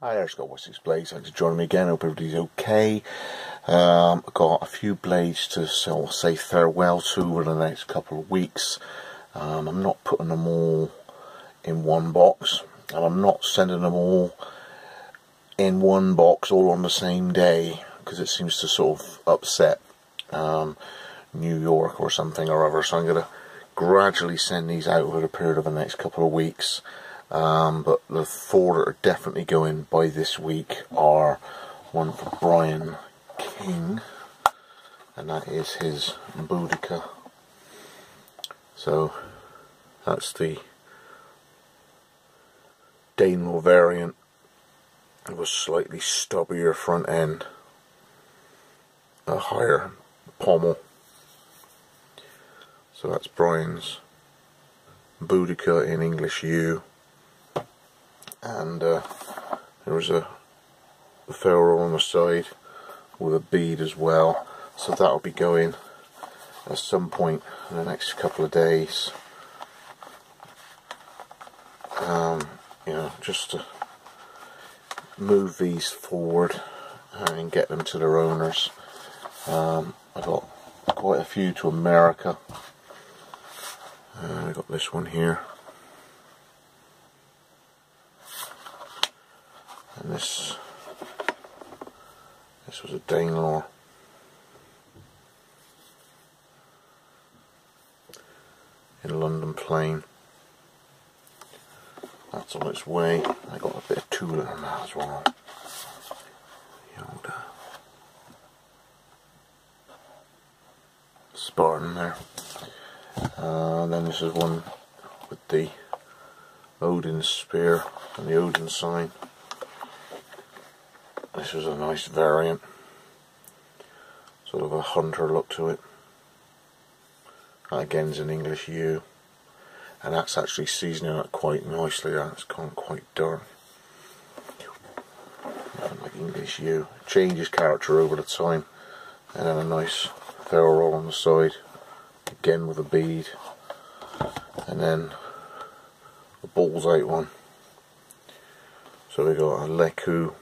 Hi there, it's got Wessex Blades. Thanks for joining me again. Hope everybody's okay. I've got a few blades to say farewell to over the next couple of weeks. I'm not putting them all in one box, and I'm not sending them all in one box all on the same day, because it seems to sort of upset New York or something or other. So I'm going to gradually send these out over the period of the next couple of weeks. But the four that are definitely going by this week are one for Brian King, and that is his Boudica. So that's the Danelaw variant with a slightly stubbier front end, a higher pommel. So that's Brian's Boudica in English U. And there was a ferrule on the side with a bead as well, so that'll be going at some point in the next couple of days. You know, just to move these forward and get them to their owners. I got quite a few to America. I got this one here. And this was a Danelaw. In London plain. That's on its way. I got a bit of tool in that as well. The old Spartan there. And then this is one with the Odin spear and the Odin sign. This is a nice variant, sort of a hunter look to it. That again is an English U, and that's actually seasoning it quite nicely. It's gone quite dark. Like English U, changes character over the time, and then a nice ferrule roll on the side, again with a bead, and then a bullseye one. So we got a Leku.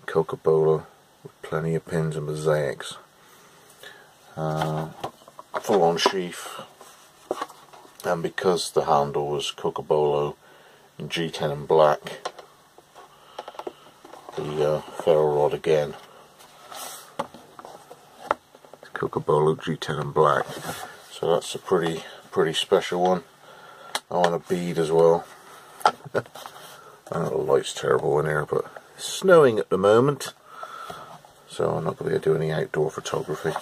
Cocobolo with plenty of pins and mosaics. Full on sheath, and because the handle was Cocobolo and G10 in black, the ferrule rod again Cocobolo G10 in black. So that's a pretty special one. I want a bead as well. I know the light's terrible in here, but it's snowing at the moment, so I'm not going to do any outdoor photography.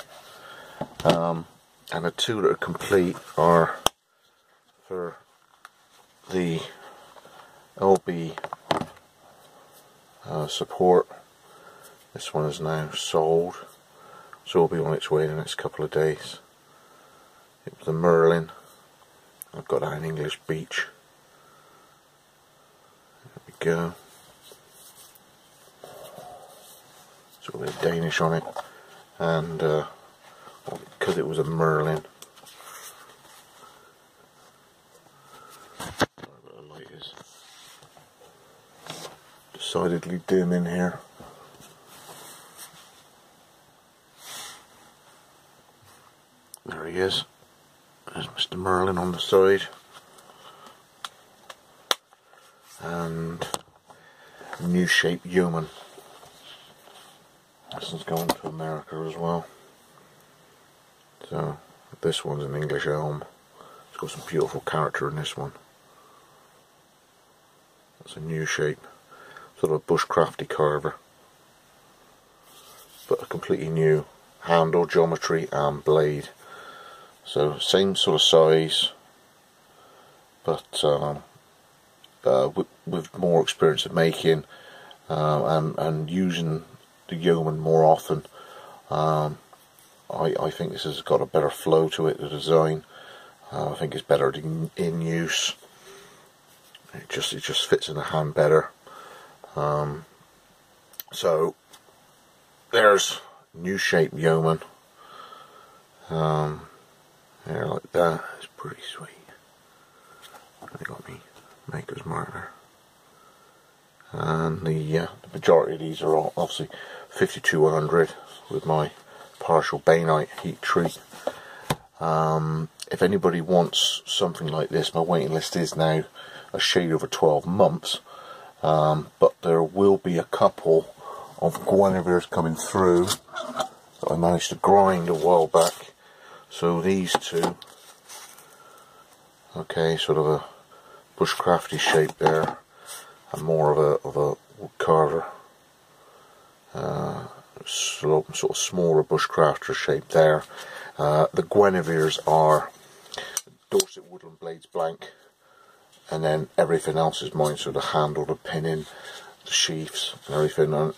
And the two that are complete are for the LB support. This one is now sold, so it'll be on its way in the next couple of days. It was the Merlin. I've got that in English Beach. There we go. So a bit of Danish on it, and well, because it was a Merlin. Sorry, but the light is decidedly dim in here. There he is. There's Mr. Merlin on the side, and new shape Yeoman. This one's going to America as well. So this one's an English elm. It's got some beautiful character in this one. That's a new shape, sort of a bushcrafty carver, but a completely new handle, geometry and blade. So same sort of size, but with more experience of making and using the Yeoman more often. I think this has got a better flow to it, the design. I think it's better in use. It just fits in the hand better. So there's new shape Yeoman. There, like that. It's pretty sweet. the majority of these are obviously 5200 with my partial bainite heat treat. If anybody wants something like this, my waiting list is now a shade over 12 months, but there will be a couple of Guinevere's coming through that I managed to grind a while back. So these two, okay, sort of a bushcrafty shape there, and more of a wood carver, sort of smaller bushcrafter shape there. The Guinevere's are Dorset Woodland Blades blank, and then everything else is mine, so the handle, the pinning, the sheaths and everything. And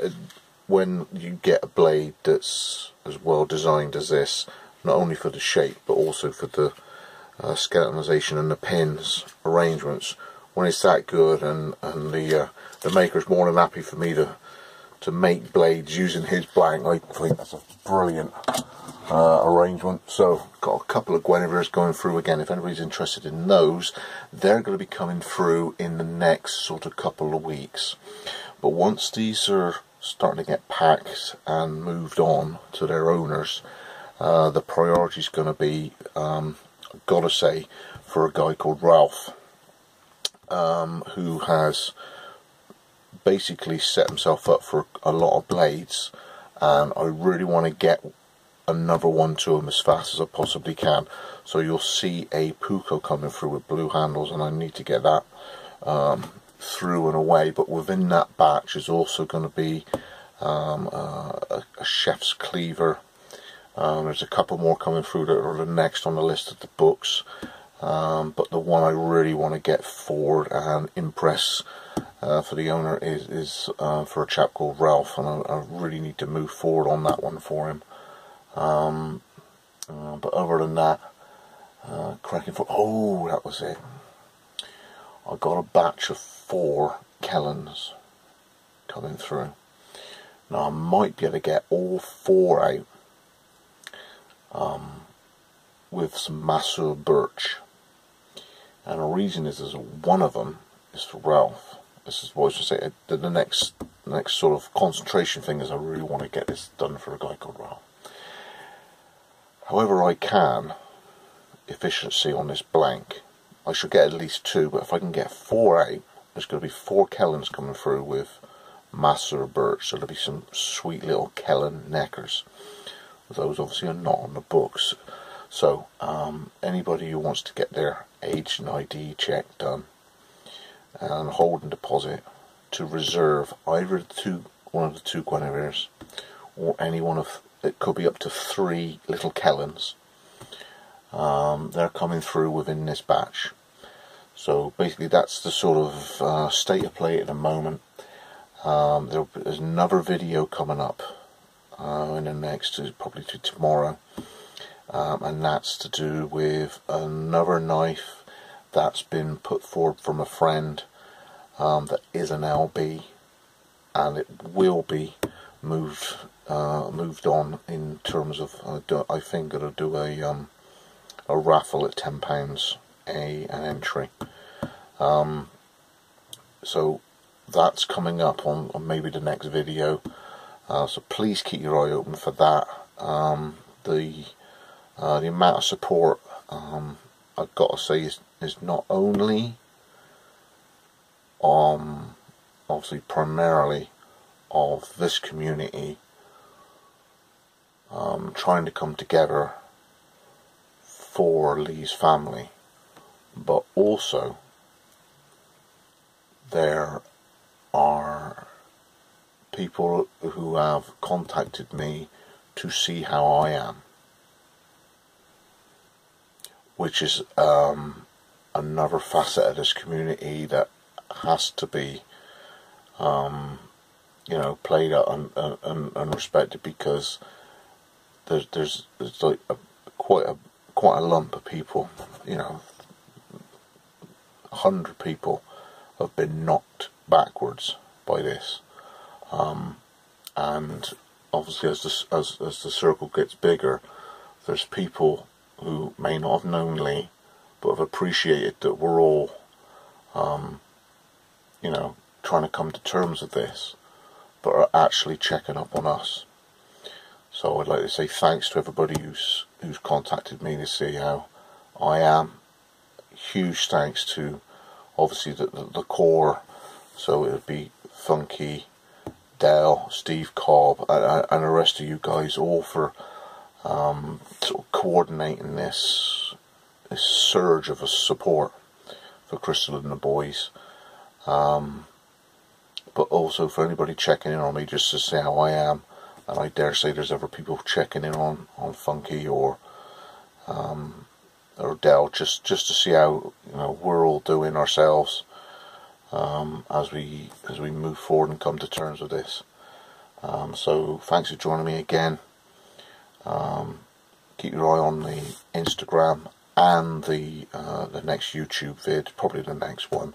when you get a blade that's as well designed as this, not only for the shape but also for the skeletonization and the pins arrangements, when it's that good, and the maker's more than happy for me to make blades using his blank, I think that's a brilliant arrangement. So got a couple of Guinevere's going through again. If anybody's interested in those, they're going to be coming through in the next sort of couple of weeks. But once these are starting to get packed and moved on to their owners, the priority is going to be, I've got to say, for a guy called Ralph, who has basically set himself up for a lot of blades, and I really want to get another one to him as fast as I possibly can. So you'll see a Puko coming through with blue handles, and I need to get that through and away. But within that batch is also going to be a chef's cleaver. There's a couple more coming through that are the next on the list of the books, but the one I really want to get forward and impress for the owner is for a chap called Ralph, and I really need to move forward on that one for him. But other than that, cracking for, oh, that was it. I got a batch of 4 Kellens coming through. Now I might be able to get all 4 out with some Massur birch, and the reason is one of them is for Ralph. This is what I was going to say. The next sort of concentration thing is I really want to get this done for a guy called Ralph. However I can, efficiency on this blank, I should get at least 2, but if I can get 4 out, there's going to be 4 Kellens coming through with Massur birch, so there'll be some sweet little Kellen neckers. Those obviously are not on the books. So anybody who wants to get their age and ID check done and holding deposit to reserve either one of the 2 Guinevere's, or any one of, it could be up to 3 little Kellens, they're coming through within this batch. So basically that's the sort of state of play at the moment. There's another video coming up in the next, probably to tomorrow, and that's to do with another knife that's been put forward from a friend that is an LB, and it will be moved on in terms of I think going to do a raffle at £10 an entry. So that's coming up on maybe the next video. So please keep your eye open for that. The amount of support, I've got to say, is not only obviously primarily of this community trying to come together for Lee's family, but also there are people who have contacted me to see how I am, which is another facet of this community that has to be played out and respected, because there's like quite a lump of people, 100 people have been knocked backwards by this, and obviously as the circle gets bigger, there's people who may not have known Lee but have appreciated that we're all trying to come to terms with this, but are actually checking up on us. So I'd like to say thanks to everybody who's contacted me to see how I am. Huge thanks to obviously the core, so it would be Funky, Dell, Steve Cobb, and the rest of you guys, all for sort of coordinating this surge of support for Crystal and the boys, but also for anybody checking in on me just to see how I am. And I dare say there's other people checking in on Funky or Dell just to see how, you know, we're all doing ourselves as we move forward and come to terms with this. So thanks for joining me again. Keep your eye on the Instagram and the next YouTube vid, probably the next one,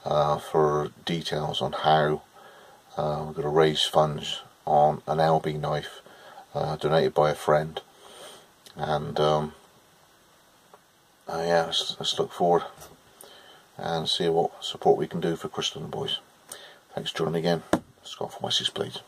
for details on how we're going to raise funds on an LB knife donated by a friend. And yeah, let's look forward and see what support we can do for Crystal and the boys. Thanks for joining me again. Scott from Wessex, please.